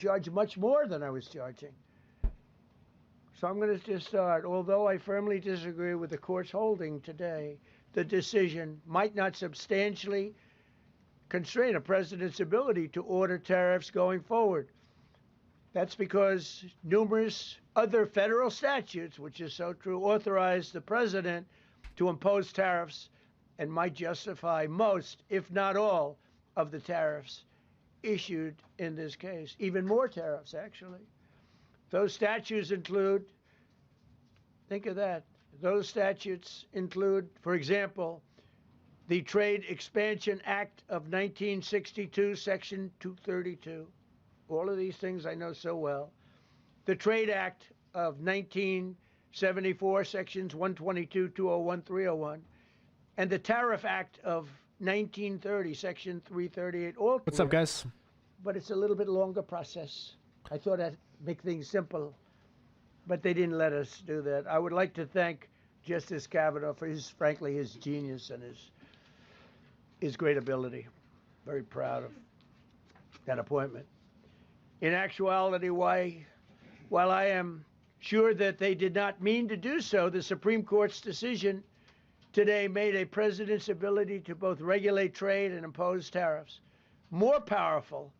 charge much more than I was charging. So I'm going to just start. Although I firmly disagree with the court's holding today, the decision might not substantially constrain a president's ability to order tariffs going forward. That's because numerous other federal statutes, which is so true, authorize the president to impose tariffs and might justify most, if not all, of the tariffs issued in this case. Even more tariffs, actually. Those statutes include, think of that, those statutes include, for example, the Trade Expansion Act of 1962, Section 232. All of these things I know so well. The Trade Act of 1974, Sections 122, 201, 301. And the Tariff Act of 1930, Section 338. All What's clear, up, guys? but it's a little bit longer process. I thought I'd make things simple, but they didn't let us do that. I would like to thank Justice Kavanaugh for frankly, his genius and his great ability. Very proud of that appointment. In actuality, while I am sure that they did not mean to do so, the Supreme Court's decision today made a president's ability to both regulate trade and impose tariffs more powerful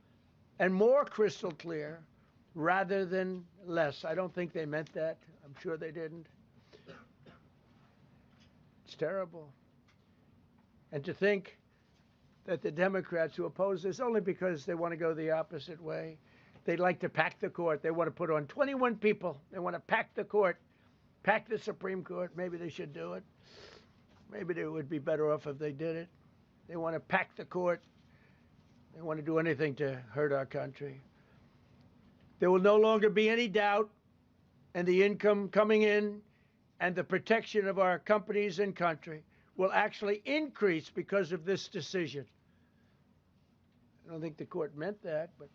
and more crystal clear rather than less. I don't think they meant that. I'm sure they didn't. It's terrible. And to think that the Democrats who oppose this only because they want to go the opposite way, they'd like to pack the court. They want to put on 21 people. They want to pack the court, pack the Supreme Court. Maybe they should do it. Maybe they would be better off if they did it. They want to pack the court. They want to do anything to hurt our country. There will no longer be any doubt, and the income coming in and the protection of our companies and country will actually increase because of this decision. I don't think the court meant that, but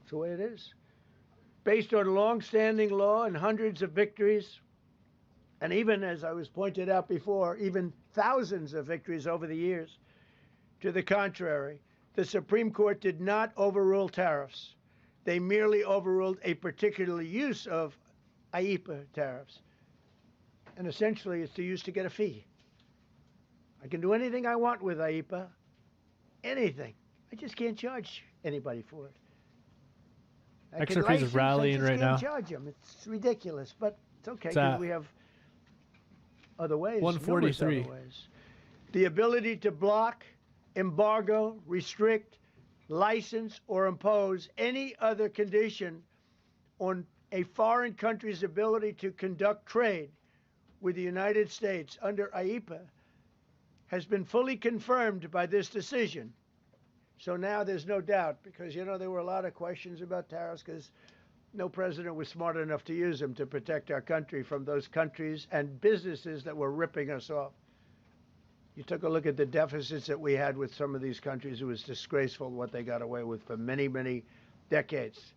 it's the way it is. Based on long-standing law and hundreds of victories, and even, as I was pointed out before, even thousands of victories over the years, to the contrary, the Supreme Court did not overrule tariffs. They merely overruled a particular use of IEEPA tariffs. And essentially, it's used to get a fee. I can do anything I want with IEEPA, anything. I just can't charge anybody for it. XRP is rallying right now. I can't charge them. It's ridiculous, but it's okay because we have other ways. 143. Other ways. The ability to block, embargo, restrict, license, or impose any other condition on a foreign country's ability to conduct trade with the United States under IEEPA has been fully confirmed by this decision. So now there's no doubt, because, you know, there were a lot of questions about tariffs because no president was smart enough to use them to protect our country from those countries and businesses that were ripping us off. You took a look at the deficits that we had with some of these countries. It was disgraceful what they got away with for many, many decades.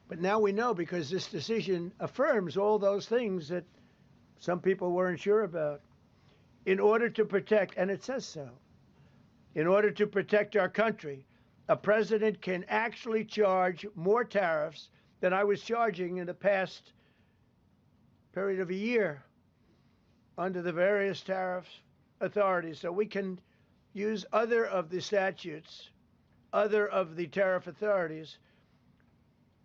But now we know, because this decision affirms all those things that some people weren't sure about. In order to protect, and it says so, in order to protect our country, a president can actually charge more tariffs than I was charging in the past period of a year under the various tariff authorities. So we can use other of the statutes, other of the tariff authorities,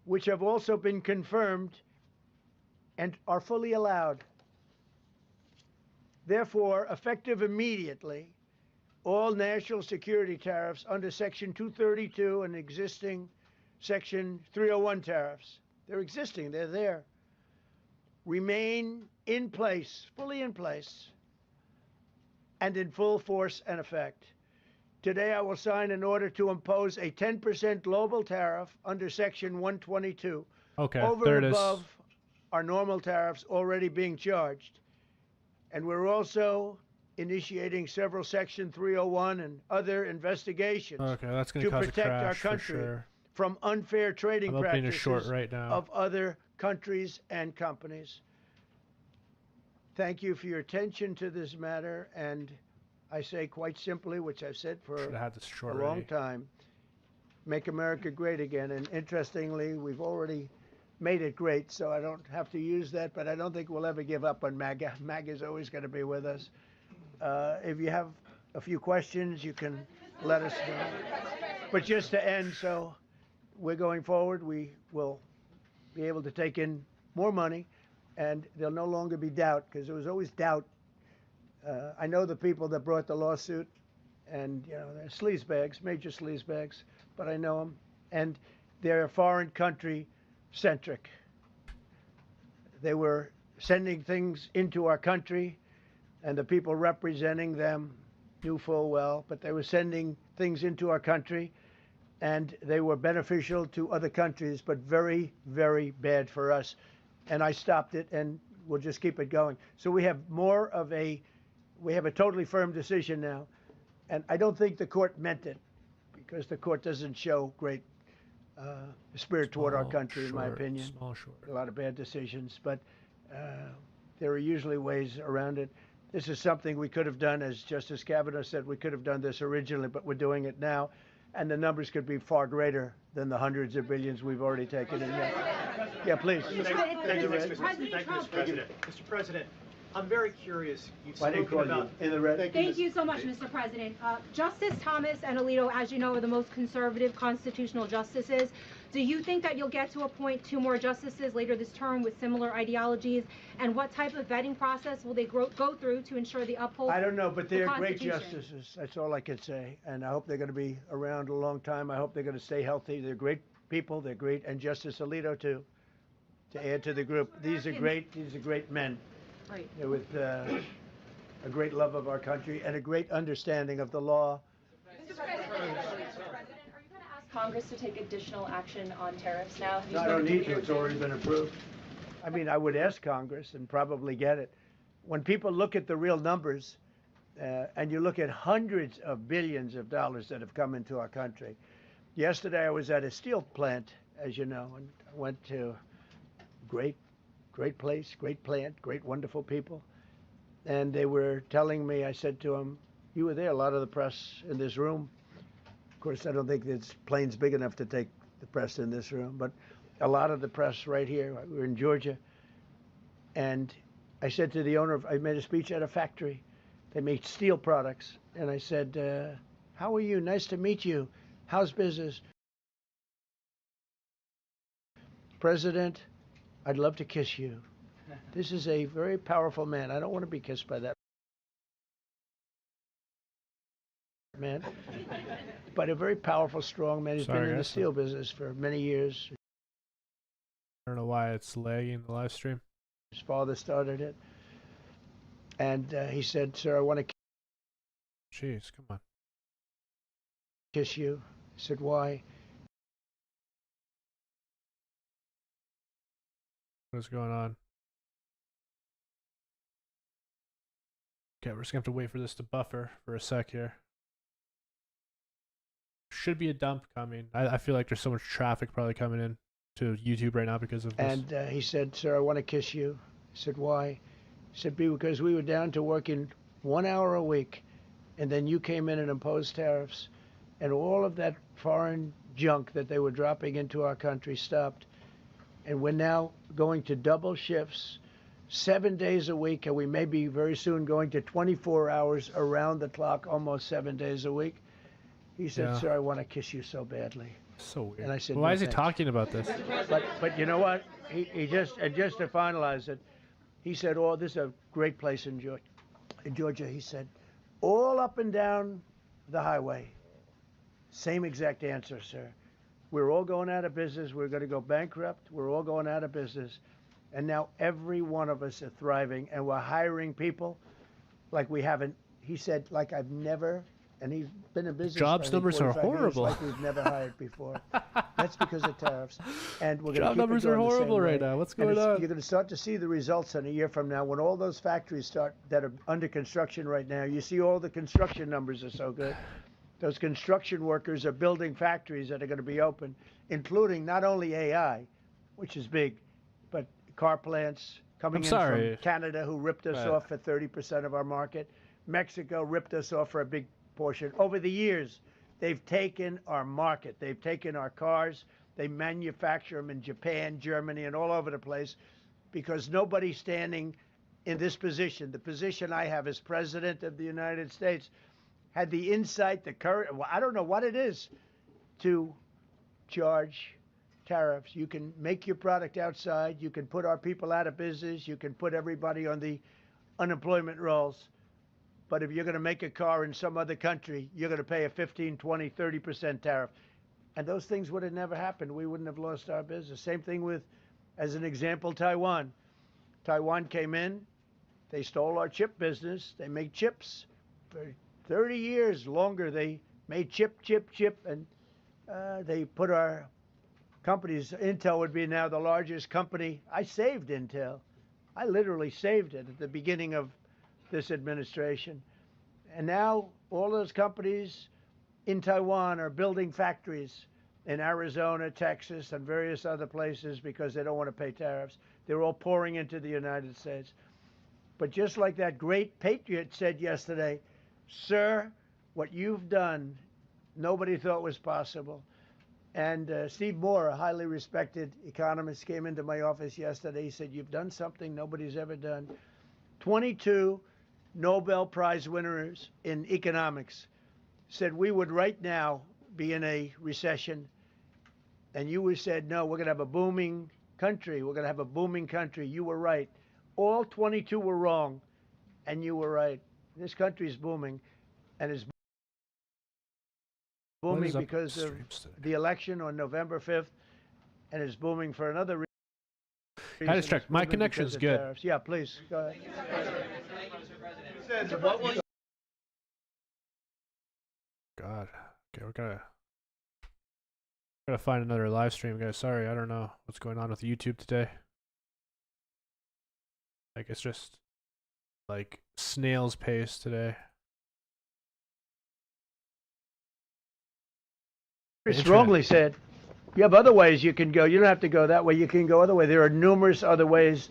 which have also been confirmed and are fully allowed. Therefore, effective immediately, all national security tariffs under Section 232 and existing Section 301 tariffs, they're existing, they're there, remain in place, fully in place, and in full force and effect. Today, I will sign an order to impose a 10% global tariff under Section 122, over and above our normal tariffs already being charged. And we're also initiating several Section 301 and other investigations to protect our country from unfair trading practices of other countries and companies. Thank you for your attention to this matter, and I say quite simply, which I've said for a long time, make America great again. And interestingly, we've already made it great, so I don't have to use that, but I don't think we'll ever give up on MAGA. MAGA is always going to be with us. If you have a few questions, you can let us know. But just to end, so we're going forward. We will be able to take in more money, and there'll no longer be doubt, because there was always doubt. I know the people that brought the lawsuit, and they're sleazebags, major sleazebags, but I know them, and they're foreign country centric. They were sending things into our country, and the people representing them knew full well, but they were sending things into our country, and they were beneficial to other countries, but very, very bad for us. And I stopped it, and we'll just keep it going. So we have we have a totally firm decision now, and I don't think the court meant it, because the court doesn't show great spirit toward our country, in my opinion. A lot of bad decisions, but there are usually ways around it. This is something we could have done, as Justice Kavanaugh said, we could have done this originally, but we're doing it now, and the numbers could be far greater than the hundreds of billions we've already taken in. Yeah, please. Thank you, Mr. President. Mr. President, I'm very curious. You've spoken about in the red. Thank you so much, Mr. President. Justice Thomas and Alito, as you know, are the most conservative constitutional justices. Do you think that you'll get to appoint 2 more justices later this term with similar ideologies? And what type of vetting process will they go through to ensure they uphold I don't know, but they're the great Constitution? justices. That's all I can say. And I hope they're going to be around a long time. I hope they're going to stay healthy. They're great people. They're great. And Justice Alito, too, to add to the group. These are great men. Right. With a great love of our country and a great understanding of the law. Mr. President, are you going to ask Congress to take additional action on tariffs now? No, I don't need to. It's already been approved. I mean, I would ask Congress and probably get it. When people look at the real numbers, and you look at hundreds of billions of dollars that have come into our country. Yesterday, I was at a steel plant, as you know, and I went to great place, great plant, great, wonderful people. And they were telling me, I said to them, you were there, a lot of the press in this room. Of course, I don't think this plane's big enough to take the press in this room, but a lot of the press right here. We're in Georgia. And I said to the owner, I made a speech at a factory. They make steel products. And I said, how are you? Nice to meet you. How's business? President, I'd love to kiss you. This is a very powerful man. I don't want to be kissed by that man. But a very powerful, strong man. He's been in the steel business for many years. I don't know why it's lagging the live stream. His father started it. And he said, sir, I want to Jeez, come on. kiss you. I said, why? What's going on? Okay, we're just gonna have to wait for this to buffer for a sec here. Should be a dump coming. I feel like there's so much traffic probably coming in to YouTube right now because of this. And he said, sir, I want to kiss you. I said, why? He said, because we were down to working 1 hour a week, and then you came in and imposed tariffs, and all of that foreign junk that they were dropping into our country stopped. And we're now going to double shifts, 7 days a week, and we may be very soon going to 24 hours around the clock, almost 7 days a week. He said, sir, I want to kiss you so badly. So weird. And I said, why no, is he thanks. talking about this? But you know what? He just to finalize it, he said, oh, this is a great place in Georgia. In Georgia, he said, all up and down the highway. Same exact answer, sir. We're all going out of business. We're going to go bankrupt. We're all going out of business. And now every one of us are thriving, and we're hiring people like we haven't. He said, like I've never, and he's been in business. Jobs numbers are 45 years, horrible. like we've never hired before. That's because of tariffs. And we're going to Job keep numbers it going are horrible the same right way. now. What's And going on? You're going to start to see the results in a year from now when all those factories start that are under construction right now. You see all the construction numbers are so good. Those construction workers are building factories that are going to be open, including not only AI, which is big, but car plants coming in from Canada, who ripped us off for 30% of our market. Mexico ripped us off for a big portion. Over the years, They've taken our market. They've taken our cars. They manufacture them in Japan, Germany, and all over the place because nobody's standing in this position. The position I have as President of the United States had the insight, the courage, well, I don't know what it is, to charge tariffs. You can make your product outside. You can put our people out of business. You can put everybody on the unemployment rolls. But if you're going to make a car in some other country, you're going to pay a 15, 20, 30% tariff. And those things would have never happened. We wouldn't have lost our business. Same thing with, as an example, Taiwan. Taiwan came in. They stole our chip business. They make chips. For 30 years longer, they made chip. And they put our companies. Intel would be now the largest company. I saved Intel. I literally saved it at the beginning of this administration. And now all those companies in Taiwan are building factories in Arizona, Texas, and various other places because they don't want to pay tariffs. They're all pouring into the United States. But just like that great patriot said yesterday, sir, what you've done, nobody thought was possible. And Steve Moore, a highly respected economist, came into my office yesterday. He said, you've done something nobody's ever done. 22 Nobel Prize winners in economics said we would right now be in a recession. And you said, no, we're going to have a booming country. We're going to have a booming country. You were right. All 22 were wrong, and you were right. This country is booming, and it's booming because of the election on November 5th, and it's booming for another reason. I just checked. My connection's good. Tariffs. Yeah, please, go ahead. God. Okay, we're gotta find another live stream, guys. Sorry, I don't know what's going on with YouTube today. Like, it's just like snail's pace today. Very strongly said. You have other ways you can go. You don't have to go that way. You can go other way. There are numerous other ways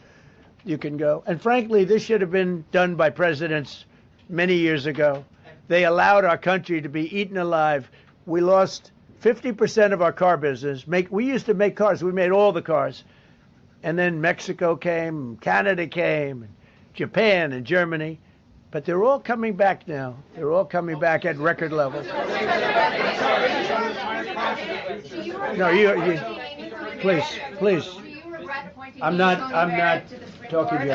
you can go. And frankly, this should have been done by presidents many years ago. They allowed our country to be eaten alive. We lost 50% of our car business. We used to make cars. We made all the cars. And then Mexico came, Canada came, Japan and Germany. But they're all coming back now. They're all coming back at record levels. No, you please. I'm not talking to you.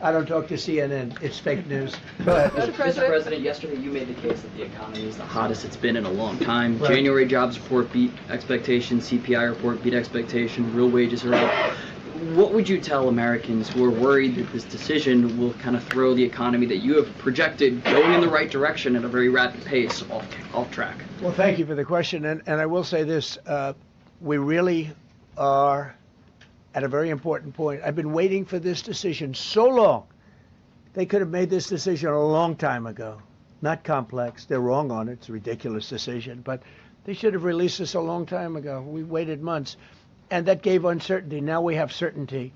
I don't talk to CNN. It's fake news. Go ahead. Mr. President, yesterday you made the case that the economy is the hottest it's been in a long time. Right. January jobs report beat expectations, CPI report beat expectations, real wages are up. What would you tell Americans who are worried that this decision will kind of throw the economy that you have projected going in the right direction at a very rapid pace off track? Well, thank you for the question. And I will say this, we really are at a very important point. I've been waiting for this decision so long. They could have made this decision a long time ago. Not complex. They're wrong on it. It's a ridiculous decision. But they should have released this a long time ago. We waited months. And that gave uncertainty. Now we have certainty.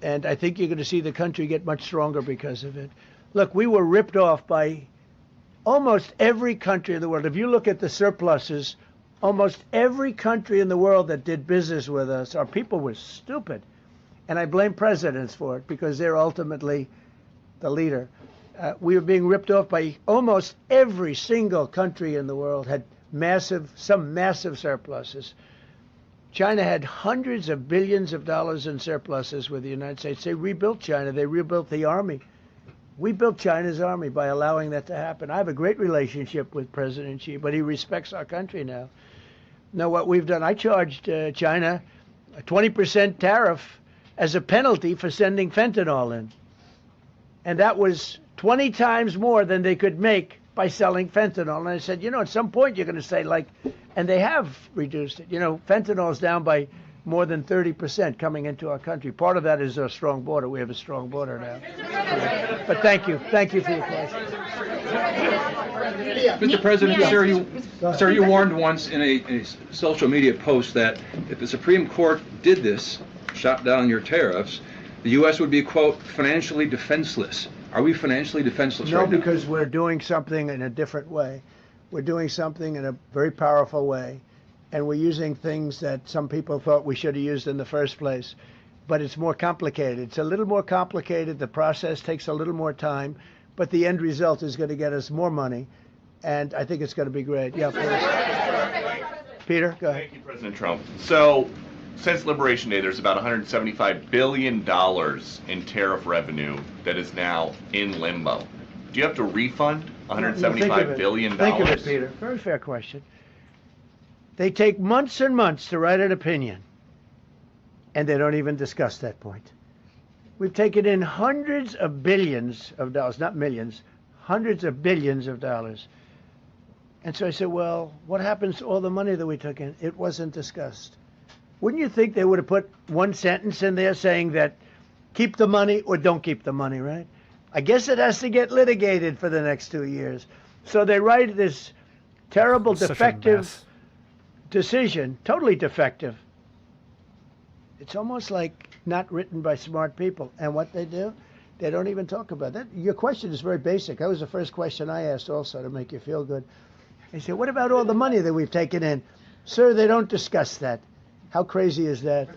And I think you're going to see the country get much stronger because of it. Look, we were ripped off by almost every country in the world. If you look at the surpluses, almost every country in the world that did business with us, our people were stupid. And I blame presidents for it because they're ultimately the leader. We were being ripped off by almost every single country in the world had some massive surpluses. China had hundreds of billions of dollars in surpluses with the United States. They rebuilt China. They rebuilt the army. We built China's army by allowing that to happen. I have a great relationship with President Xi, but he respects our country now. Now, what we've done, I charged China a 20% tariff as a penalty for sending fentanyl in. And that was 20 times more than they could make by selling fentanyl. And I said, you know, at some point you're going to say, like, and they have reduced it. You know, fentanyl is down by more than 30% coming into our country. Part of that is our strong border. We have a strong border now. But thank you. Thank you for your question. Mr. President, sir, you warned once in a social media post that if the Supreme Court did this, shot down your tariffs, the U.S. would be, quote, financially defenseless. Are we financially defenseless right now? No, because we're doing something in a different way. we're doing something in a very powerful way, and we're using things that some people thought we should have used in the first place. But it's more complicated. It's a little more complicated. The process takes a little more time, but the end result is going to get us more money, and I think it's going to be great. Yeah, please. Peter, go ahead. Thank you, President Trump. So, since Liberation Day, there's about $175 billion in tariff revenue that is now in limbo. Do you have to refund $175 billion? Think of it, Peter. Very fair question. They take months and months to write an opinion, and they don't even discuss that point. We've taken in hundreds of billions of dollars, not millions, hundreds of billions of dollars. And so I said, well, what happens to all the money that we took in? It wasn't discussed. Wouldn't you think they would have put one sentence in there saying that keep the money or don't keep the money, right? I guess it has to get litigated for the next 2 years. So they write this terrible, defective decision, totally defective. It's almost like not written by smart people. And what they do, they don't even talk about that. Your question is very basic. That was the first question I asked also to make you feel good. They said, what about all the money that we've taken in? Sir, they don't discuss that. How crazy is that?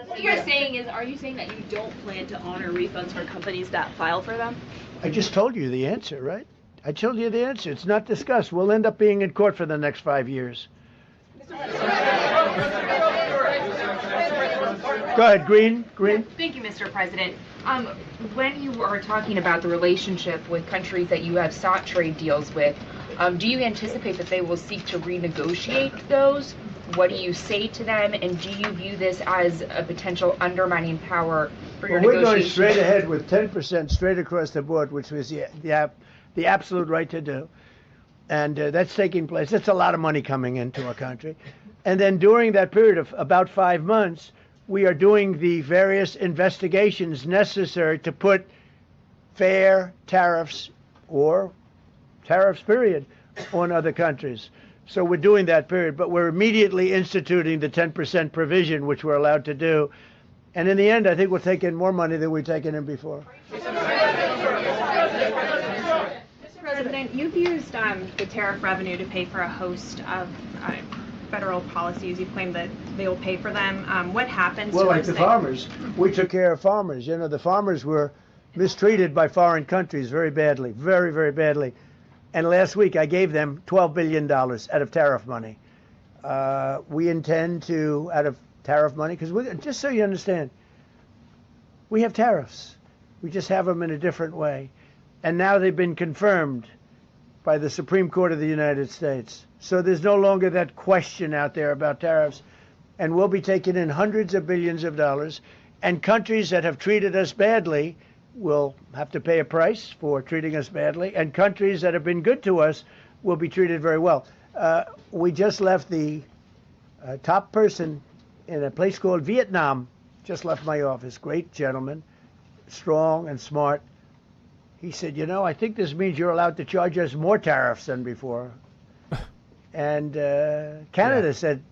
What you're saying is, are you saying that you don't plan to honor refunds for companies that file for them? I just told you the answer, right? I told you the answer. It's not discussed. We'll end up being in court for the next 5 years. Go ahead, Green. Thank you, Mr. President. When you are talking about the relationship with countries that you have sought trade deals with, do you anticipate that they will seek to renegotiate those? What do you say to them? And do you view this as a potential undermining power for your negotiations? We're going straight ahead with 10% straight across the board, which was the absolute right to do. And that's taking place. That's a lot of money coming into our country. And then during that period of about 5 months, we are doing the various investigations necessary to put fair tariffs or tariffs, period, on other countries. So we're doing that period, but we're immediately instituting the 10% provision, which we're allowed to do. And in the end, I think we'll take in more money than we've taken in before. Mr. President, you've used the tariff revenue to pay for a host of federal policies. You claim that they will pay for them. What happens well, to like the farmers? We took care of farmers. You know, the farmers were mistreated by foreign countries very badly, very, very badly. And last week I gave them $12 billion out of tariff money. We intend to, out of tariff money, because just so you understand, we have tariffs. We just have them in a different way. And now they've been confirmed by the Supreme Court of the United States. So there's no longer that question out there about tariffs. And we'll be taking in hundreds of billions of dollars. And countries that have treated us badly will have to pay a price for treating us badly. And countries that have been good to us will be treated very well. We just left the top person in a place called Vietnam, just left my office. Great gentleman, strong and smart. He said, you know, I think this means you're allowed to charge us more tariffs than before. And Canada said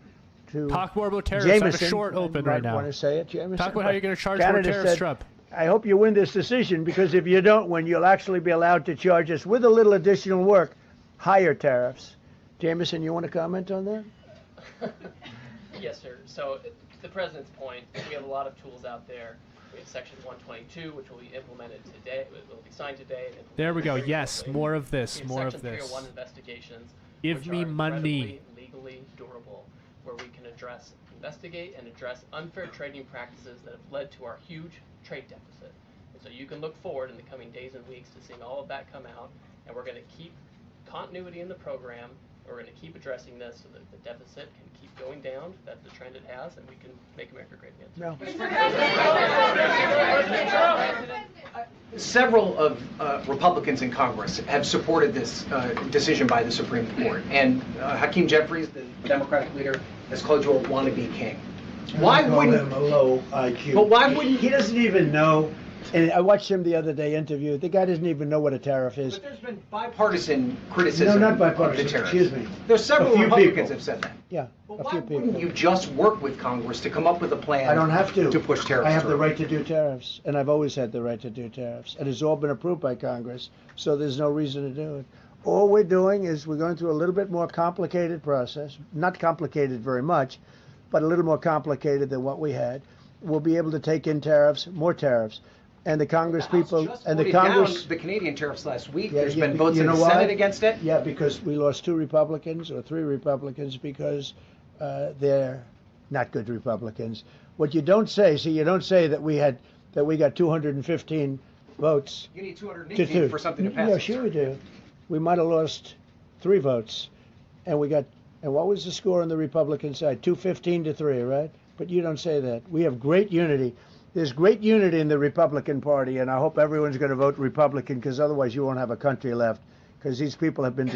to talk more about tariffs. Jameson, I have a short open right now. Want to say it, Jameson? Talk about how you're going to charge Canada more tariffs, said, Trump. I hope you win this decision, because if you don't win, you'll actually be allowed to charge us with a little additional work, higher tariffs. Jameson, you want to comment on that? Yes, sir. So, to the President's point, we have a lot of tools out there. We have Section 122, which will be implemented today. It will be signed today. And there we go. Yes, more of this. More of Section this. 301 investigations. Give me money. Legally durable, where we can investigate and address unfair trading practices that have led to our huge trade deficit. And so you can look forward in the coming days and weeks to seeing all of that come out, and we're going to keep continuity in the program. We're going to keep addressing this so that the deficit can keep going down. That's the trend it has, and we can make America great again. No. Several of Republicans in Congress have supported this decision by the Supreme Court, and Hakeem Jeffries, the Democratic leader, has called you a wannabe king. Why wouldn't him a low IQ? But why wouldn't he doesn't even know And I watched him the other day interview. The guy doesn't even know what a tariff is. But there's been bipartisan criticism No, not bipartisan. of the tariffs. Excuse me. There's several A few Republicans people. have said that. Yeah, But a why few wouldn't people. you just work with Congress to come up with a plan? I don't have to. To push tariffs I have the through? right to do tariffs, and I've always had the right to do tariffs. And it's all been approved by Congress, so there's no reason to do it. All we're doing is we're going through a little bit more complicated process. Not complicated very much, but a little more complicated than what we had. We'll be able to take in tariffs, more tariffs. And the Congress people and the Congress. The Canadian tariffs last week. Yeah, There's yeah, been votes you in the know why? Senate against it. Yeah, because we lost 2 Republicans or 3 Republicans because they're not good Republicans. What you don't say, you don't say that we got 215 votes. You need to 218 for something to pass. Yeah, sure we do. We might have lost 3 votes, and what was the score on the Republican side? 215 to 3, right? But you don't say that. We have great unity. There's great unity in the Republican Party, and I hope everyone's going to vote Republican, because otherwise you won't have a country left, because these people have been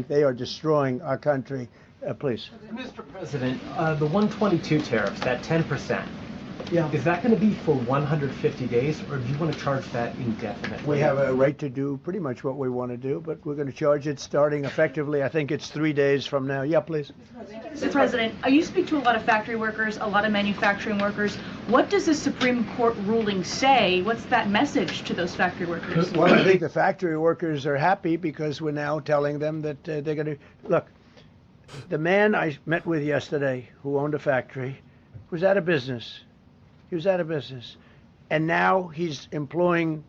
they are destroying our country. Please. Mr. President, the 122 tariffs, that 10%, Yeah. is that going to be for 150 days, or do you want to charge that indefinitely? We have a right to do pretty much what we want to do, but we're going to charge it starting effectively, I think it's 3 days from now. Yeah, please. Mr. President, you speak to a lot of factory workers, a lot of manufacturing workers. What does the Supreme Court ruling say? What's that message to those factory workers? Well, I think the factory workers are happy because we're now telling them that they're going to... Look, the man I met with yesterday who owned a factory was out of business. He was out of business. And now he's employing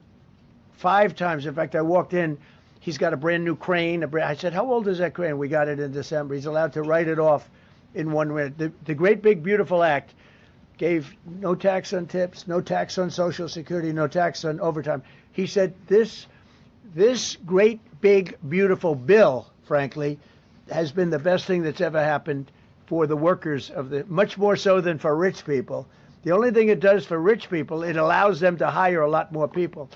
5 times. In fact, I walked in, he's got a brand new crane. I said, how old is that crane? We got it in December. He's allowed to write it off in 1 minute. The Great Big Beautiful Act gave no tax on tips, no tax on Social Security, no tax on overtime. He said this great big beautiful bill, frankly, has been the best thing that's ever happened for the workers much more so than for rich people. The only thing it does for rich people, it allows them to hire a lot more people.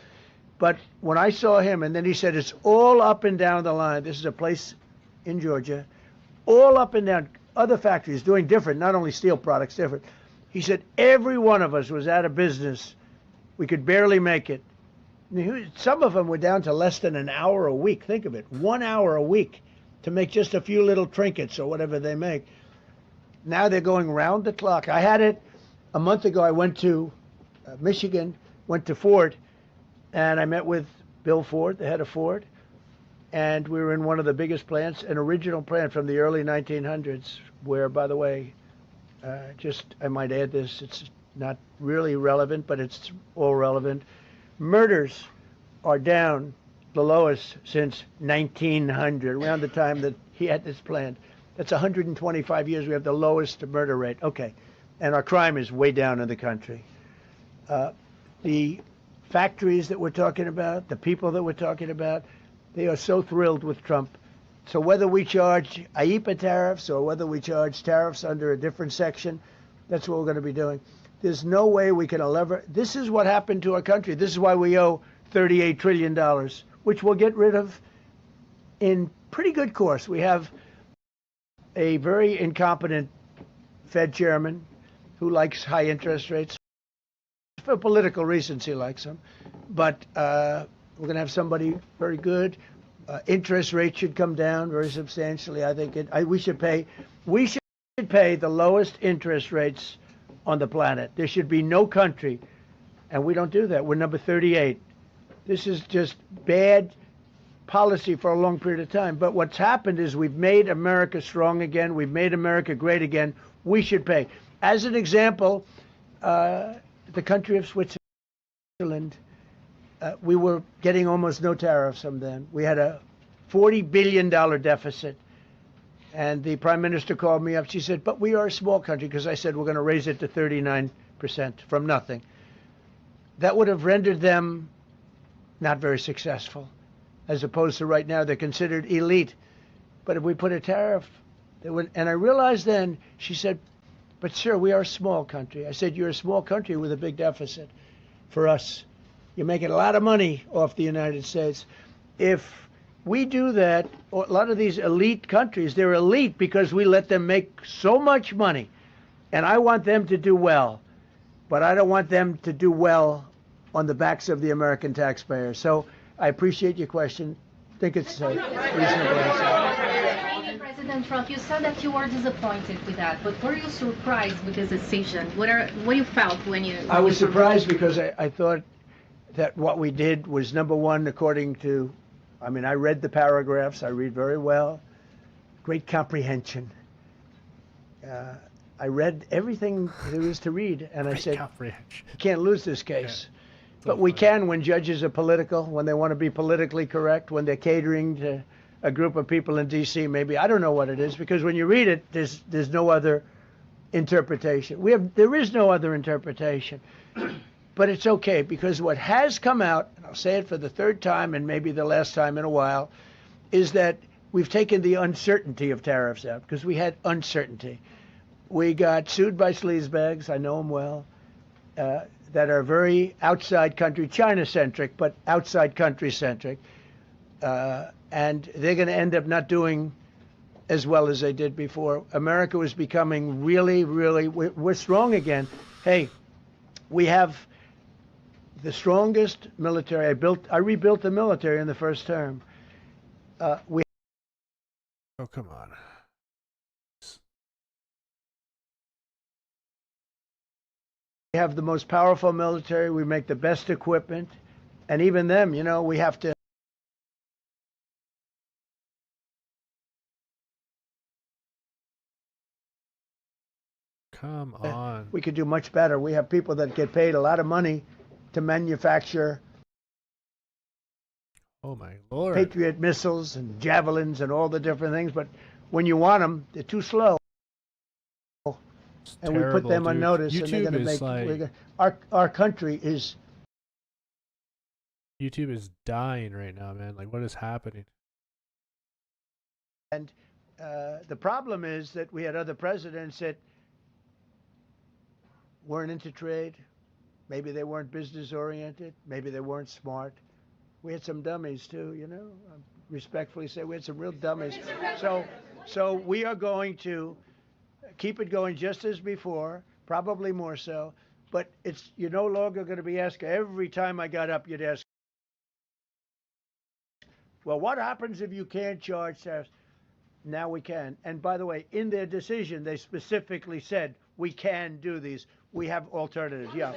But when I saw him, and then he said, it's all up and down the line. This is a place in Georgia, all up and down, other factories doing different, not only steel products, different. He said, every one of us was out of business. We could barely make it. Some of them were down to less than an hour a week. Think of it, 1 hour a week to make just a few little trinkets or whatever they make. Now they're going round the clock. I had it a month ago. I went to Michigan, went to Ford, and I met with Bill Ford, the head of Ford, and we were in one of the biggest plants, an original plant from the early 1900s, where, by the way, I might add this, it's not really relevant, but it's all relevant. Murders are down the lowest since 1900, around the time that he had this plant. That's 125 years. We have the lowest murder rate. Okay. And our crime is way down in the country. The factories that we're talking about, the people that we're talking about, they are so thrilled with Trump. So whether we charge IEEPA tariffs or whether we charge tariffs under a different section, that's what we're going to be doing. There's no way we can this is what happened to our country. This is why we owe $38 trillion, which we'll get rid of in pretty good course. We have a very incompetent Fed chairman who likes high interest rates. For political reasons, he likes them. But we're going to have somebody very good. Interest rates should come down very substantially. I think we should pay the lowest interest rates on the planet. There should be no country, and we don't do that. We're number 38. This is just bad policy for a long period of time. But what's happened is we've made America strong again. We've made America great again. We should pay. As an example, the country of Switzerland, we were getting almost no tariffs from them. We had a $40 billion deficit. And the prime minister called me up. She said, but we are a small country, because I said we're going to raise it to 39% from nothing. That would have rendered them not very successful, as opposed to right now they're considered elite. But if we put a tariff, they would. And I realized then, she said, but sir, we are a small country. I said, you're a small country with a big deficit. For us, you're making a lot of money off the United States. If we do that, a lot of these elite countries, they're elite because we let them make so much money. And I want them to do well. But I don't want them to do well on the backs of the American taxpayer. So I appreciate your question. I think it's a reasonable answer. President Trump, you said that you were disappointed with that, but were you surprised with this decision? What you felt when you... I was surprised because I thought that what we did was, number one, according to, I mean, I read the paragraphs, I read very well, great comprehension. I read everything there is to read, and I said, you can't lose this case. Yeah. But we can when judges are political, when they want to be politically correct, when they're catering to a group of people in D.C. maybe. I don't know what it is, because when you read it, there's no other interpretation. There is no other interpretation. But it's okay, because what has come out, and I'll say it for the third time and maybe the last time in a while, is that we've taken the uncertainty of tariffs out, because we had uncertainty. We got sued by sleazebags, I know them well, that are very outside country, China-centric, but outside country-centric. And they're going to end up not doing as well as they did before. America was becoming really, really, we're strong again. Hey, we have the strongest military. I rebuilt the military in the first term. Oh, come on. We have the most powerful military. We make the best equipment. And even them, you know, we have to... Come on. We could do much better. We have people that get paid a lot of money to manufacture... Oh, my Lord. Patriot missiles and javelins and all the different things. But when you want them, they're too slow. And terrible, we put them on dude. notice, YouTube and they're going to make our country is. YouTube is dying right now, man. Like, what is happening? And the problem is that we had other presidents that weren't into trade. Maybe they weren't business oriented. Maybe they weren't smart. We had some dummies too, you know. I respectfully say we had some real dummies. So we are going to keep it going just as before, probably more so. But you're no longer going to be asking, every time I got up, you'd ask, well, what happens if you can't charge tariffs? Now we can. And by the way, in their decision, they specifically said, we can do these. We have alternatives. Yeah.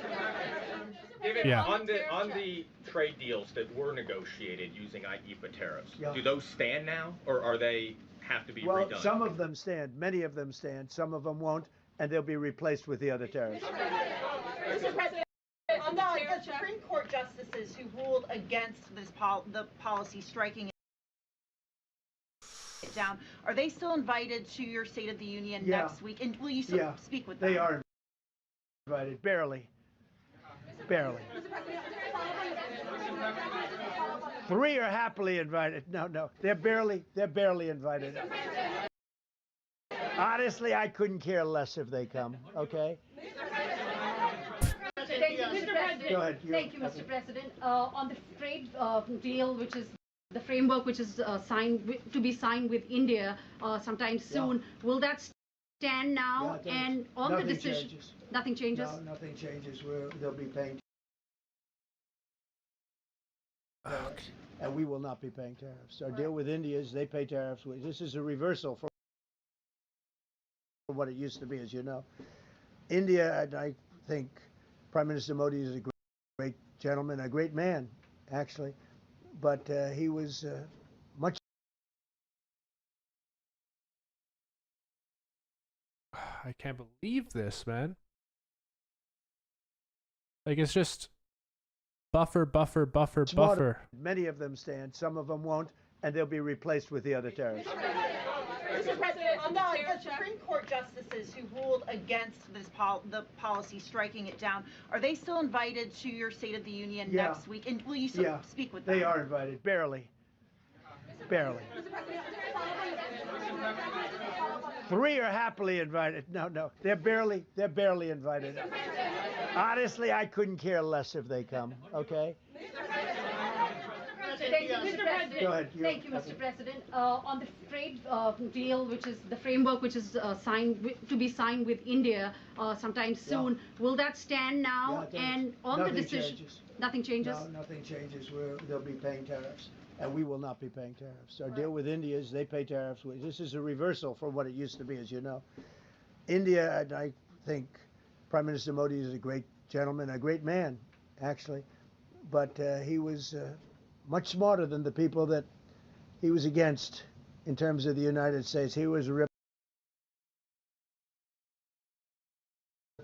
Yeah. On the trade deals that were negotiated using IEEPA tariffs, do those stand now, or are they have to be redone? Well, some of them stand. Many of them stand. Some of them won't, and they'll be replaced with the other tariffs. Mr. President, on the Supreme Court justices who ruled against this the policy striking it down, are they still invited to your State of the Union next week? And will you speak with them? They are invited. Barely. Barely. 3 are happily invited. No, they're barely invited. Honestly, I couldn't care less if they come. Okay. Thank you, Mr. President. Go ahead. Thank you, Mr. President. On the trade deal, which is the framework, which is to be signed with India sometime soon, will that stand now? And on the decision, nothing changes. No, nothing changes. They'll be paying. Tariffs, and we will not be paying tariffs. Our deal with India is they pay tariffs. This is a reversal from what it used to be, as you know. India, and I think Prime Minister Modi is a great gentleman, a great man, actually, but he was much. I can't believe this, man. Like, it's just buffer. Many of them stand, some of them won't, and they'll be replaced with the other tariffs. Mr. President, on the Supreme Court justices who ruled against this the policy striking it down, are they still invited to your State of the Union next week? And will you speak with them? They are invited. Barely. 3 are happily invited. No, they're barely invited. Honestly, I couldn't care less if they come. Okay. Thank you, Mr. President. Go ahead. Thank you, Mr. President. On the trade deal, which is the framework which is to be signed with India sometime soon, will that stand now? And on the decision, nothing changes. No, nothing changes. They'll be paying tariffs, and we will not be paying tariffs. Our deal with India is they pay tariffs. This is a reversal from what it used to be, as you know. India, and I think Prime Minister Modi is a great gentleman, a great man, actually, but he was much smarter than the people that he was against in terms of the United States. He was ripping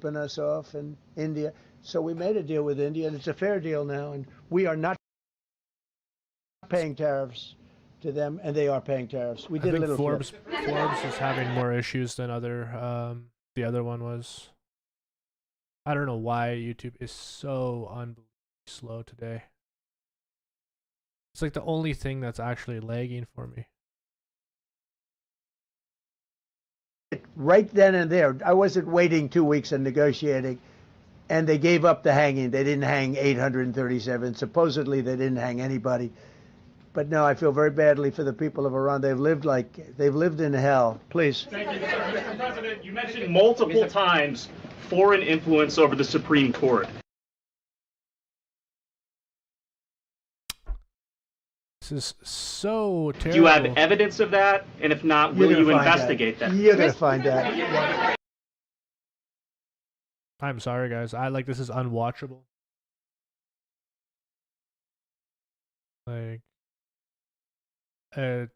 us off in India. So we made a deal with India, and it's a fair deal now, and we are not paying tariffs to them, and they are paying tariffs. We did a little Forbes is having more issues than the other one was. I don't know why YouTube is so unbelievably slow today. It's like the only thing that's actually lagging for me. Right then and there. I wasn't waiting 2 weeks and negotiating, and they gave up the hanging. They didn't hang 837. Supposedly they didn't hang anybody. But no, I feel very badly for the people of Iran. They've lived in hell. Please. Thank you. Mr. President, you mentioned multiple times foreign influence over the Supreme Court. This is so terrible. Do you have evidence of that? And if not, will you investigate that? You're going to find that. I'm sorry, guys. This is unwatchable. Like, I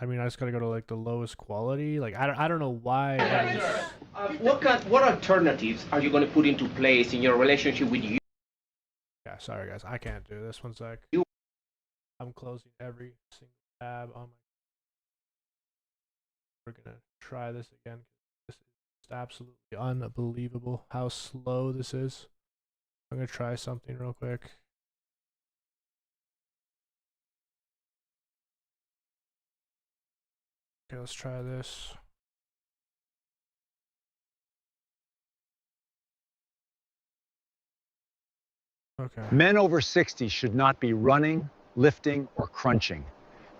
mean, I just gotta go to like the lowest quality. Like, I don't know why. What alternatives are you going to put into place in your relationship with you? Yeah, sorry guys, I can't do this. One sec. I'm closing every single tab on my. We're gonna try this again. This is absolutely unbelievable how slow this is. I'm gonna try something real quick. Okay, let's try this. Okay. Men over 60 should not be running, lifting, or crunching.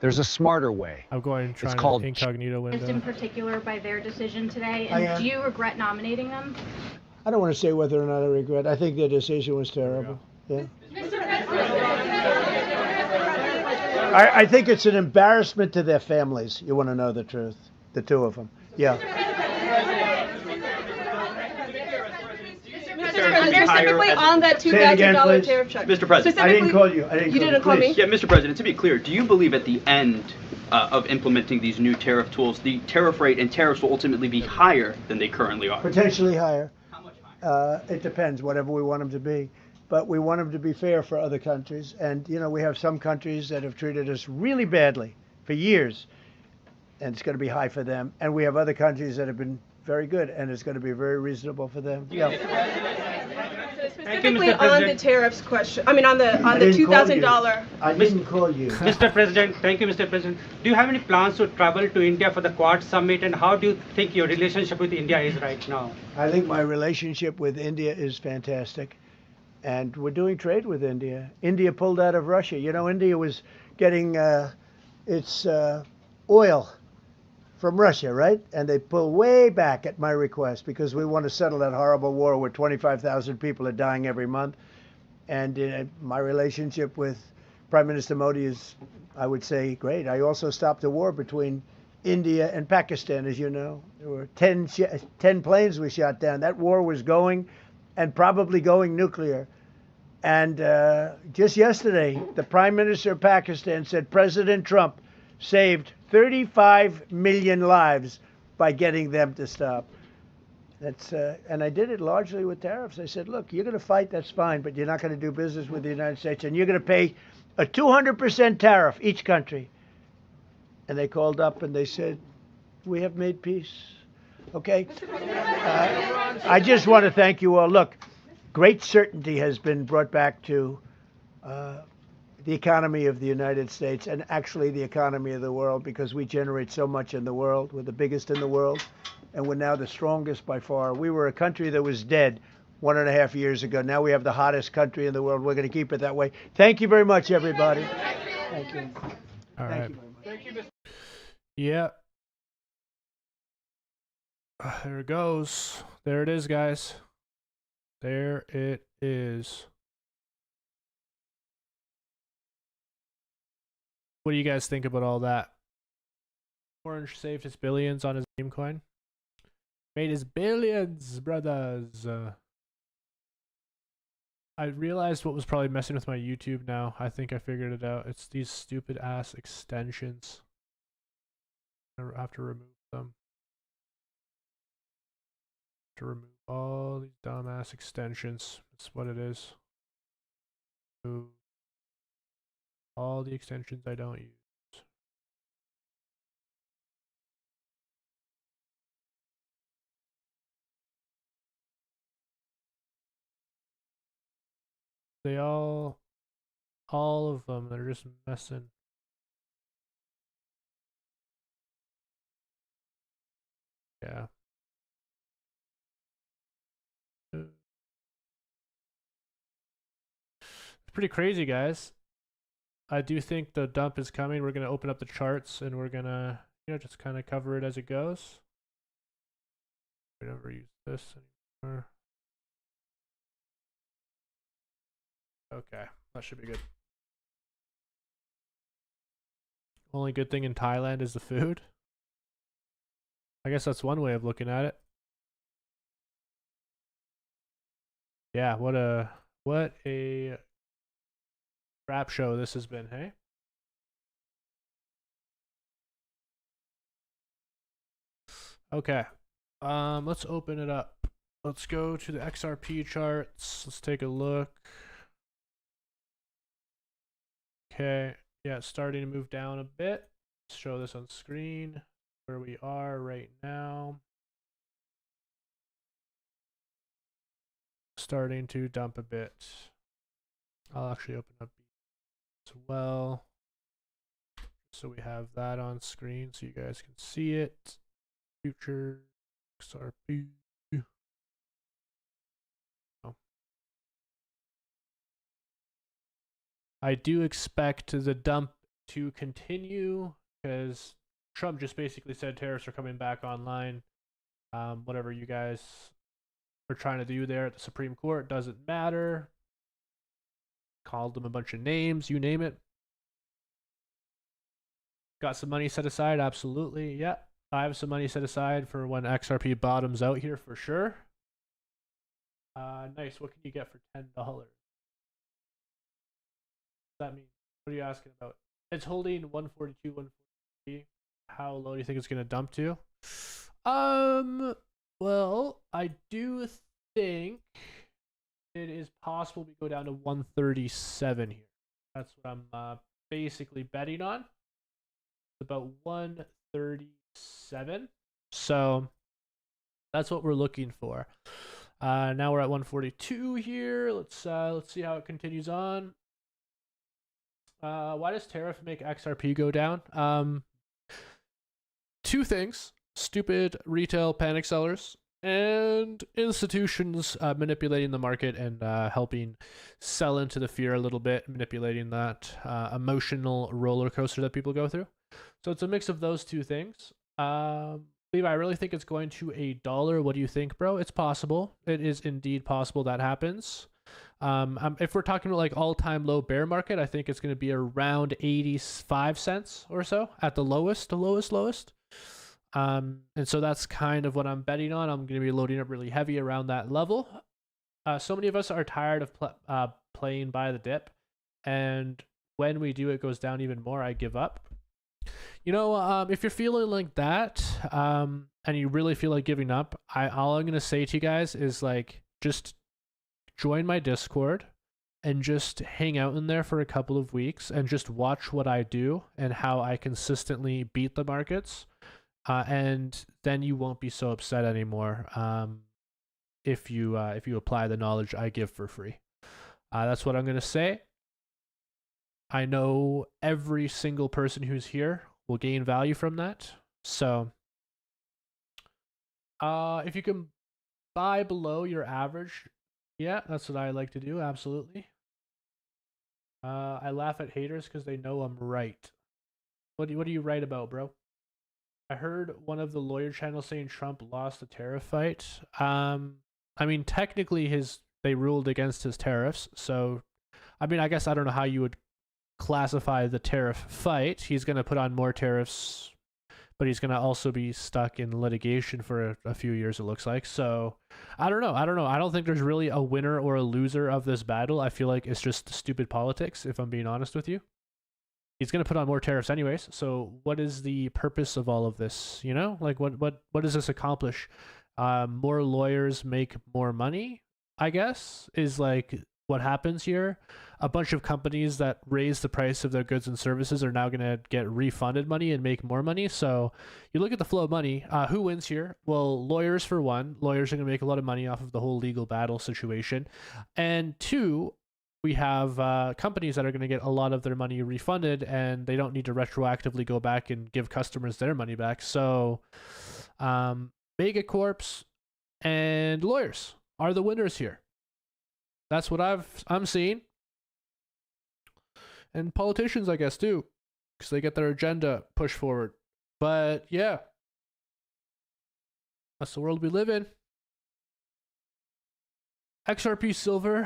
There's a smarter way. I'm going to try called incognito window. In particular by their decision today, I and am. do you regret nominating them? I don't want to say whether or not I regret. I think their decision was terrible. Yeah. I think it's an embarrassment to their families. You want to know the truth? The two of them. Yeah. Specifically on that $2,000 tariff check. Mr. President, I didn't call you. You didn't call me? Yeah, Mr. President, to be clear, do you believe at the end of implementing these new tariff tools, the tariff rate and tariffs will ultimately be higher than they currently are? Potentially higher. How much higher? It depends, whatever we want them to be. But we want them to be fair for other countries. And, you know, we have some countries that have treated us really badly for years, and it's going to be high for them. And we have other countries that have been very good, and it's going to be very reasonable for them. Yeah. Specifically on the tariffs question, I mean on the $2,000. I didn't call you. Mr. President, thank you, Mr. President. Do you have any plans to travel to India for the Quad Summit, and how do you think your relationship with India is right now? I think my relationship with India is fantastic, and we're doing trade with India. India pulled out of Russia. You know, India was getting its oil from Russia, right? And they pull way back at my request because we want to settle that horrible war where 25,000 people are dying every month. And my relationship with Prime Minister Modi is, I would say, great. I also stopped a war between India and Pakistan, as you know. There were 10 planes we shot down. That war was going and probably going nuclear. And just yesterday, the Prime Minister of Pakistan said President Trump saved 35 million lives by getting them to stop. That's and I did it largely with tariffs. I said, look, you're going to fight, that's fine, but you're not going to do business with the United States, and you're going to pay a 200% tariff, each country. And they called up and they said, we have made peace. Okay? I just want to thank you all. Look, great certainty has been brought back to the economy of the United States, and actually the economy of the world, because we generate so much in the world. We're the biggest in the world, and we're now the strongest by far. We were a country that was dead 1.5 years ago. Now we have the hottest country in the world. We're going to keep it that way. Thank you very much, everybody. Thank you. All right. Thank you very much. Thank you, Mr. Yeah. There it goes. There it is, guys. There it is. What do you guys think about all that? Orange saved his billions on his meme coin. Made his billions, brothers. I realized what was probably messing with my YouTube now. I think I figured it out. It's these stupid ass extensions. I have to remove them. To remove all these dumbass extensions. That's what it is. Remove all the extensions I don't use. They all of them, they're just messing. Yeah. It's pretty crazy, guys. I do think the dump is coming. We're going to open up the charts and we're going to, just kind of cover it as it goes. We never use this anymore. Okay, that should be good. Only good thing in Thailand is the food. I guess that's one way of looking at it. Yeah, what a crap show this has been, hey? Okay. Let's open it up. Let's go to the XRP charts. Let's take a look. Okay. Yeah, it's starting to move down a bit. Let's show this on screen where we are right now. Starting to dump a bit. I'll actually open up as well, so we have that on screen so you guys can see it. Future XRP. Oh. I do expect the dump to continue because Trump just basically said tariffs are coming back online. Whatever you guys are trying to do there at the Supreme Court doesn't matter. Called them a bunch of names, you name it. Got some money set aside? Absolutely. Yeah, I have some money set aside for when XRP bottoms out here for sure. Nice. What can you get for $10? What does that mean? What are you asking about? It's holding 142, 143. How low do you think it's going to dump to? Well, I do think it is possible we go down to 137 here. That's what I'm basically betting on. It's about 137. So that's what we're looking for. Now we're at 142 here. Let's see how it continues on. Why does Tariff make XRP go down? Two things: stupid retail panic sellers and institutions manipulating the market and helping sell into the fear a little bit, manipulating that emotional roller coaster that people go through. So it's a mix of those two things. Levi, I really think it's going to $1. What do you think, bro? It's possible. It is indeed possible that happens. If we're talking about like all-time low bear market, I think it's going to be around 85 cents or so at the lowest. And so that's kind of what I'm betting on. I'm going to be loading up really heavy around that level. So many of us are tired of playing by the dip, and when we do, it goes down even more. I give up. If you're feeling like that, and you really feel like giving up, all I'm going to say to you guys is like, just join my Discord and just hang out in there for a couple of weeks and just watch what I do and how I consistently beat the markets. And then you won't be so upset anymore if you apply the knowledge I give for free. That's what I'm going to say. I know every single person who's here will gain value from that. So if you can buy below your average, yeah, that's what I like to do. Absolutely. I laugh at haters because they know I'm right. What do you write about, bro? I heard one of the lawyer channels saying Trump lost the tariff fight. I mean, technically they ruled against his tariffs, so I mean, I guess I don't know how you would classify the tariff fight. He's going to put on more tariffs, but he's going to also be stuck in litigation for a few years, it looks like. So I don't know. I don't think there's really a winner or a loser of this battle. I feel like it's just stupid politics, if I'm being honest with you. He's going to put on more tariffs anyways. So what is the purpose of all of this? You know, like what does this accomplish? More lawyers make more money, I guess, is like what happens here. A bunch of companies that raise the price of their goods and services are now going to get refunded money and make more money. So you look at the flow of money. Who wins here? Well, lawyers for one. Lawyers are going to make a lot of money off of the whole legal battle situation. And two, we have companies that are going to get a lot of their money refunded, and they don't need to retroactively go back and give customers their money back. So megacorps and lawyers are the winners here. That's what I'm seeing. And politicians, I guess, too, because they get their agenda pushed forward. But yeah, that's the world we live in. XRP Silver,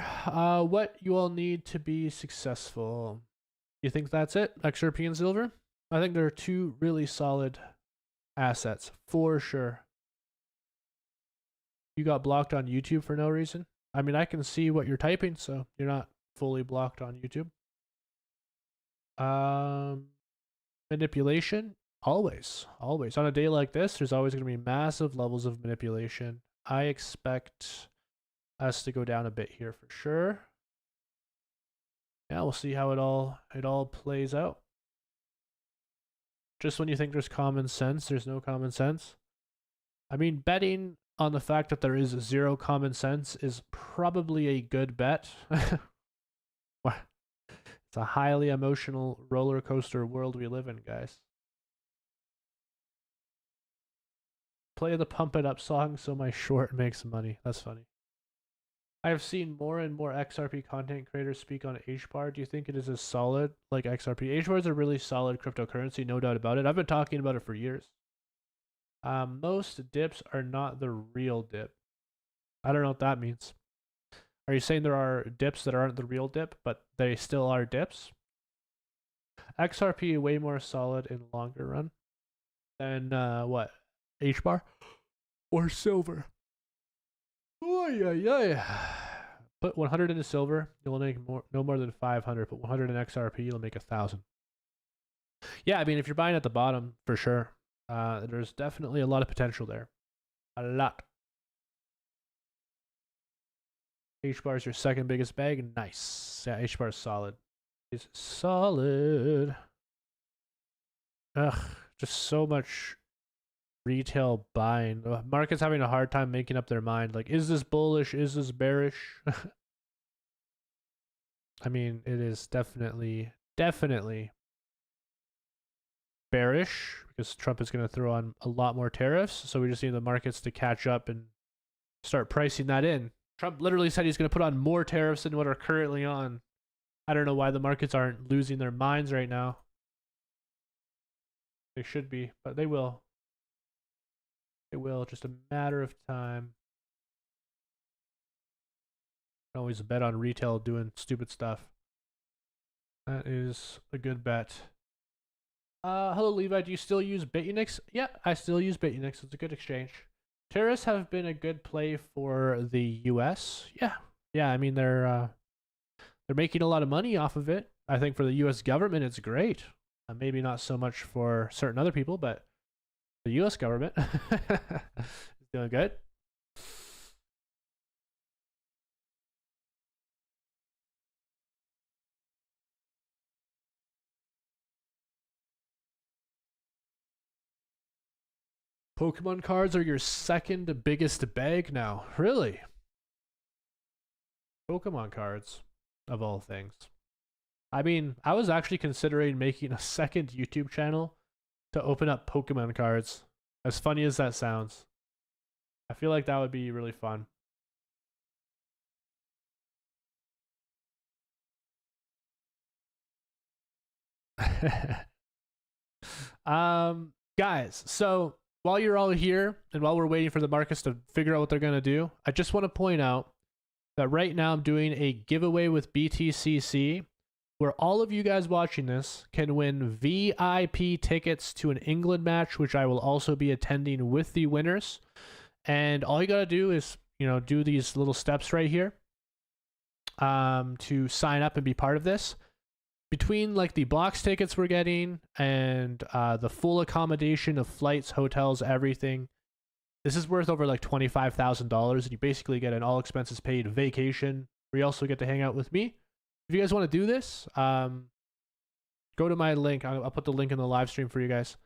what you all need to be successful. You think that's it? XRP and Silver? I think they're two really solid assets, for sure. You got blocked on YouTube for no reason? I mean, I can see what you're typing, so you're not fully blocked on YouTube. Manipulation? Always. On a day like this, there's always going to be massive levels of manipulation. I expect us to go down a bit here for sure. Yeah, we'll see how it all plays out. Just when you think there's common sense, there's no common sense. I mean, betting on the fact that there is zero common sense is probably a good bet. It's a highly emotional roller coaster world we live in, guys. Play the Pump It Up song so my short makes money. That's funny. I have seen more and more XRP content creators speak on HBAR. Do you think it is as solid like XRP? HBAR is a really solid cryptocurrency, no doubt about it. I've been talking about it for years. Most dips are not the real dip. I don't know what that means. Are you saying there are dips that aren't the real dip, but they still are dips? XRP way more solid in the longer run than what? HBAR or silver? Oh yeah. Put 100 into silver, you'll make no more than 500. Put 100 in XRP, you'll make 1,000. Yeah, I mean, if you're buying at the bottom, for sure, there's definitely a lot of potential there. A lot. HBAR is your second biggest bag. Nice. Yeah, HBAR is solid. It's solid. Ugh, just so much retail buying. The market's having a hard time making up their mind. Like, is this bullish? Is this bearish? I mean, it is definitely bearish because Trump is going to throw on a lot more tariffs. So we just need the markets to catch up and start pricing that in. Trump literally said he's going to put on more tariffs than what are currently on. I don't know why the markets aren't losing their minds right now. They should be, but they will. They will, just a matter of time. Always bet on retail doing stupid stuff. That is a good bet. Hello Levi, do you still use Bitunix? Yeah, I still use Bitunix. It's a good exchange. Tariffs have been a good play for the US. Yeah, I mean they're making a lot of money off of it. I think for the US government it's great. Maybe not so much for certain other people, but the US government is doing good. Pokemon cards are your second biggest bag now. Really? Pokemon cards, of all things. I mean, I was actually considering making a second YouTube channel to open up Pokemon cards. As funny as that sounds. I feel like that would be really fun. Guys, so while you're all here and while we're waiting for the markets to figure out what they're going to do, I just want to point out that right now I'm doing a giveaway with BTCC where all of you guys watching this can win VIP tickets to an England match, which I will also be attending with the winners. And all you got to do is, do these little steps right here to sign up and be part of this. Between like the box tickets we're getting and the full accommodation of flights, hotels, everything, this is worth over like $25,000, and you basically get an all expenses paid vacation where you also get to hang out with me. If you guys want to do this, go to my link. I'll put the link in the live stream for you guys,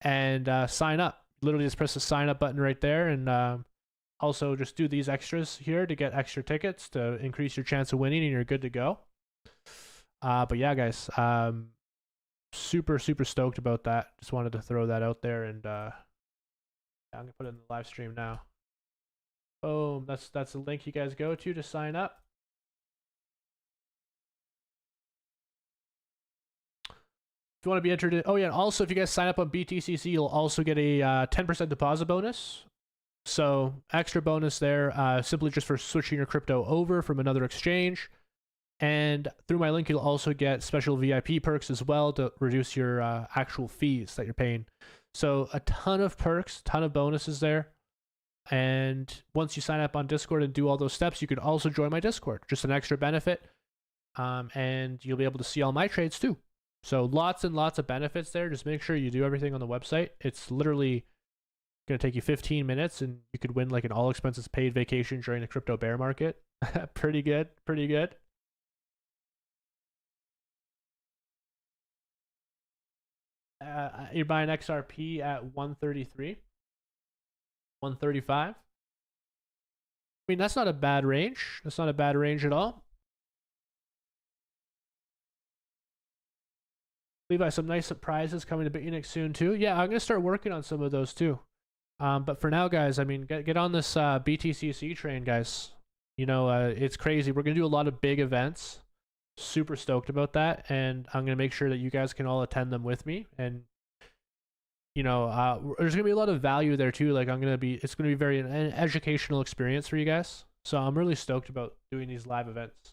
and sign up. Literally just press the sign up button right there, and also just do these extras here to get extra tickets to increase your chance of winning, and you're good to go. But yeah, guys, super stoked about that. Just wanted to throw that out there, and I'm gonna put it in the live stream now. Boom, that's the link you guys go to sign up. If you want to be entered in, oh yeah, and also if you guys sign up on BTCC, you'll also get a 10% deposit bonus. So extra bonus there, simply just for switching your crypto over from another exchange. And through my link, you'll also get special VIP perks as well to reduce your actual fees that you're paying. So a ton of perks, ton of bonuses there. And once you sign up on Discord and do all those steps, you could also join my Discord. Just an extra benefit. And you'll be able to see all my trades too. So lots and lots of benefits there. Just make sure you do everything on the website. It's literally going to take you 15 minutes, and you could win like an all expenses paid vacation during the crypto bear market. Pretty good. You're buying XRP at 133, 135. I mean, that's not a bad range. That's not a bad range at all. Levi, some nice surprises coming to Bitunic soon too. Yeah, I'm gonna start working on some of those too. But for now, guys, I mean, get on this BTCC train, guys. It's crazy. We're gonna do a lot of big events. Super stoked about that, and I'm gonna make sure that you guys can all attend them with me. And there's gonna be a lot of value there too. Like it's gonna be very an educational experience for you guys. So I'm really stoked about doing these live events.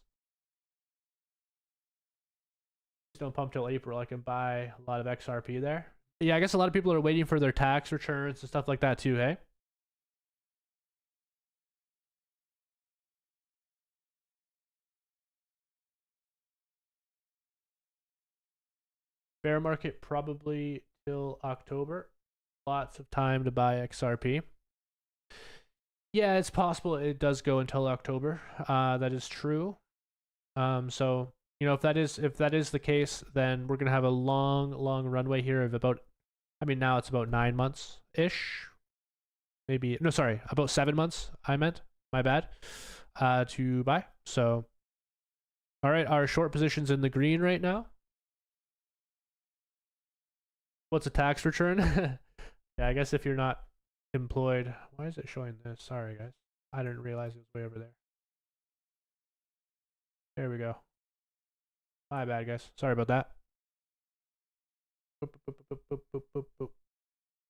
Don't pump till April. I can buy a lot of XRP there. Yeah, I guess a lot of people are waiting for their tax returns and stuff like that too, hey? Bear market probably till October. Lots of time to buy XRP. Yeah, it's possible it does go until October. That is true. So if that is the case, then we're gonna have a long runway here of about, now it's about 9 months ish. Maybe no, sorry, about 7 months. I meant, my bad. To buy. So, all right, our short position's in the green right now. What's a tax return? Yeah, I guess if you're not employed. Why is it showing this? Sorry, guys. I didn't realize it was way over there. There we go. My bad, guys. Sorry about that.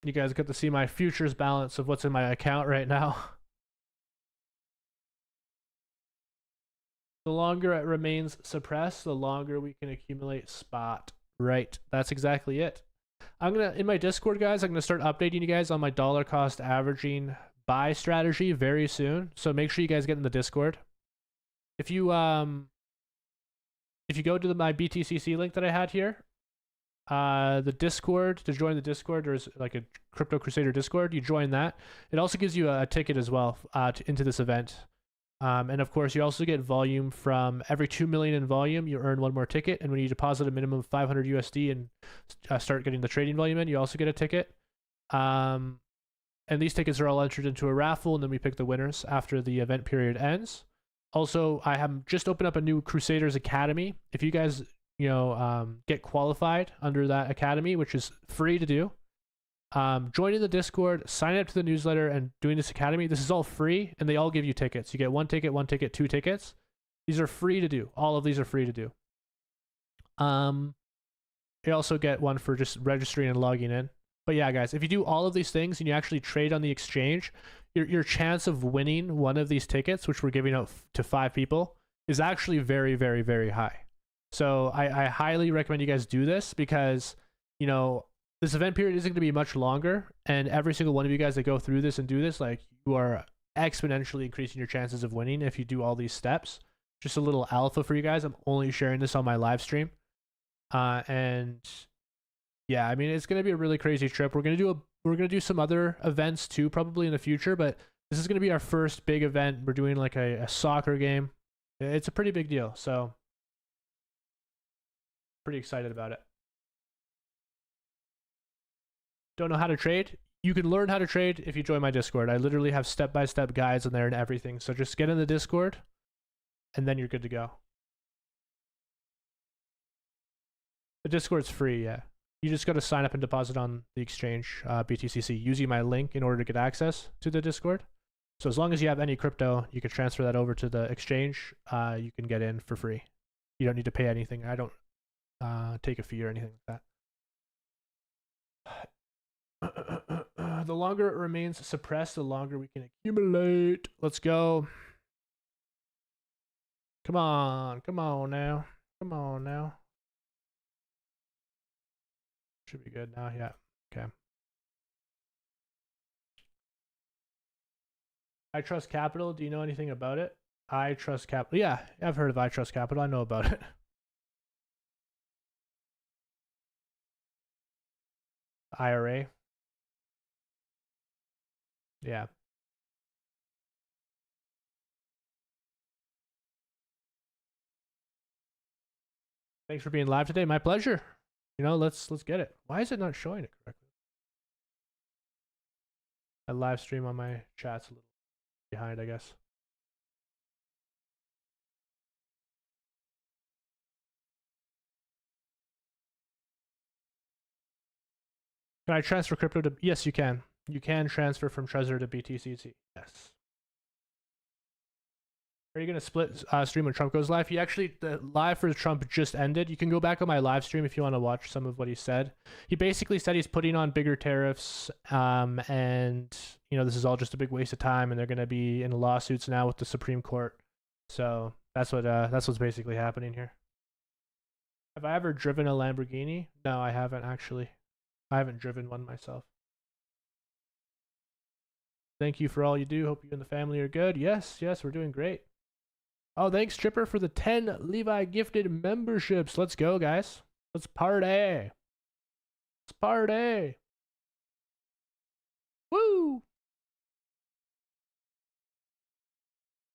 You guys get to see my futures balance of what's in my account right now. The longer it remains suppressed, the longer we can accumulate spot. Right. That's exactly it. In my Discord, guys, I'm gonna start updating you guys on my dollar cost averaging buy strategy very soon. So make sure you guys get in the Discord. If you go to my BTCC link that I had here, the Discord, to join the Discord, there's like a Crypto Crusader Discord. You join that. It also gives you a ticket as well into this event. And of course, you also get volume from every 2 million in volume. You earn one more ticket, and when you deposit a minimum of 500 USD and start getting the trading volume in, you also get a ticket. And these tickets are all entered into a raffle, and then we pick the winners after the event period ends. Also, I have just opened up a new Crusaders Academy. If you guys, get qualified under that academy, which is free to do, joining the Discord, signing up to the newsletter, and doing this academy, this is all free, and they all give you tickets. You get one ticket, 2 tickets. These are free to do. All of these are free to do. You also get one for just registering and logging in. But yeah, guys, if you do all of these things and you actually trade on the exchange, your chance of winning one of these tickets, which we're giving out to 5 people, is actually very, very, very high. So I highly recommend you guys do this because, you know, this event period isn't going to be much longer, and every single one of you guys that go through this and do this, like, you are exponentially increasing your chances of winning if you do all these steps. Just a little alpha for you guys. I'm only sharing this on my live stream. And yeah, I mean, it's going to be a really crazy trip. We're going to do some other events too, probably in the future, but this is going to be our first big event. We're doing like a soccer game. It's a pretty big deal. So pretty excited about it. Don't know how to trade? You can learn how to trade if you join my Discord. I literally have step-by-step guides in there and everything. So just get in the Discord and then you're good to go. The Discord's free, yeah. You just got to sign up and deposit on the exchange, BTCC, using my link in order to get access to the Discord. So as long as you have any crypto, you can transfer that over to the exchange. You can get in for free. You don't need to pay anything. I don't take a fee or anything like that. The longer it remains suppressed, the longer we can accumulate. Let's go. Come on. Come on now. Come on now. Should be good now. Yeah. Okay. I Trust Capital. Do you know anything about it? I Trust Capital. Yeah, I've heard of I Trust Capital. I know about it. IRA. Yeah. Thanks for being live today. My pleasure. You know, let's get it. Why is it not showing it correctly? I live stream on my chat's a little behind, I guess. Can I transfer crypto to... Yes, you can. You can transfer from Trezor to BTCC. Yes. Are you going to split stream when Trump goes live? He actually, the live for Trump just ended. You can go back on my live stream if you want to watch some of what he said. He basically said he's putting on bigger tariffs, and, you know, this is all just a big waste of time, and they're going to be in lawsuits now with the Supreme Court. So that's what's basically happening here. Have I ever driven a Lamborghini? No, I haven't actually. I haven't driven one myself. Thank you for all you do. Hope you and the family are good. Yes, we're doing great. Oh, thanks, Tripper, for the 10 Levi gifted memberships. Let's go, guys. Let's party. Let's party. Woo!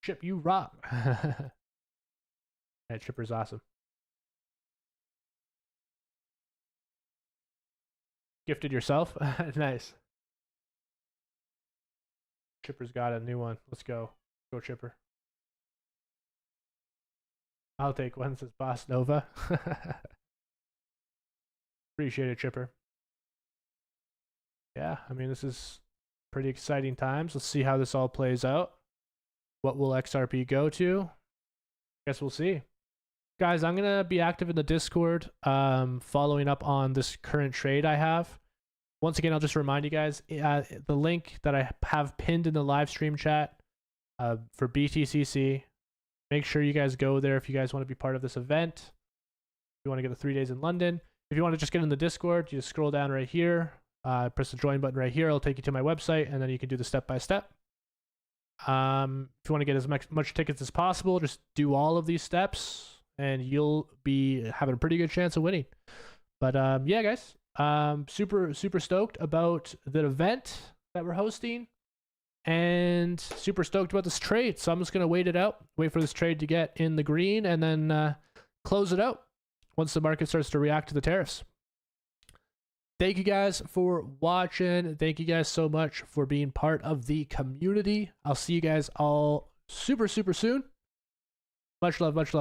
Chip, you rock. That Tripper's awesome. Gifted yourself? Nice. Chipper's got a new one. Let's go. Go, Chipper. I'll take one, says Boss Nova. Appreciate it, Chipper. Yeah, I mean, this is pretty exciting times. Let's see how this all plays out. What will XRP go to? Guess we'll see. Guys, I'm going to be active in the Discord, following up on this current trade I have. Once again, I'll just remind you guys, the link that I have pinned in the live stream chat for BTCC. Make sure you guys go there if you guys want to be part of this event. If you want to get the 3 days in London. If you want to just get in the Discord, you just scroll down right here. Press the join button right here. It'll take you to my website, and then you can do the step-by-step. If you want to get as much tickets as possible, just do all of these steps, and you'll be having a pretty good chance of winning. But yeah, guys, super stoked about the event that we're hosting. And super stoked about this trade. So I'm just going to wait it out. Wait for this trade to get in the green and then close it out once the market starts to react to the tariffs. Thank you guys for watching. Thank you guys so much for being part of the community. I'll see you guys all super soon. Much love, much love.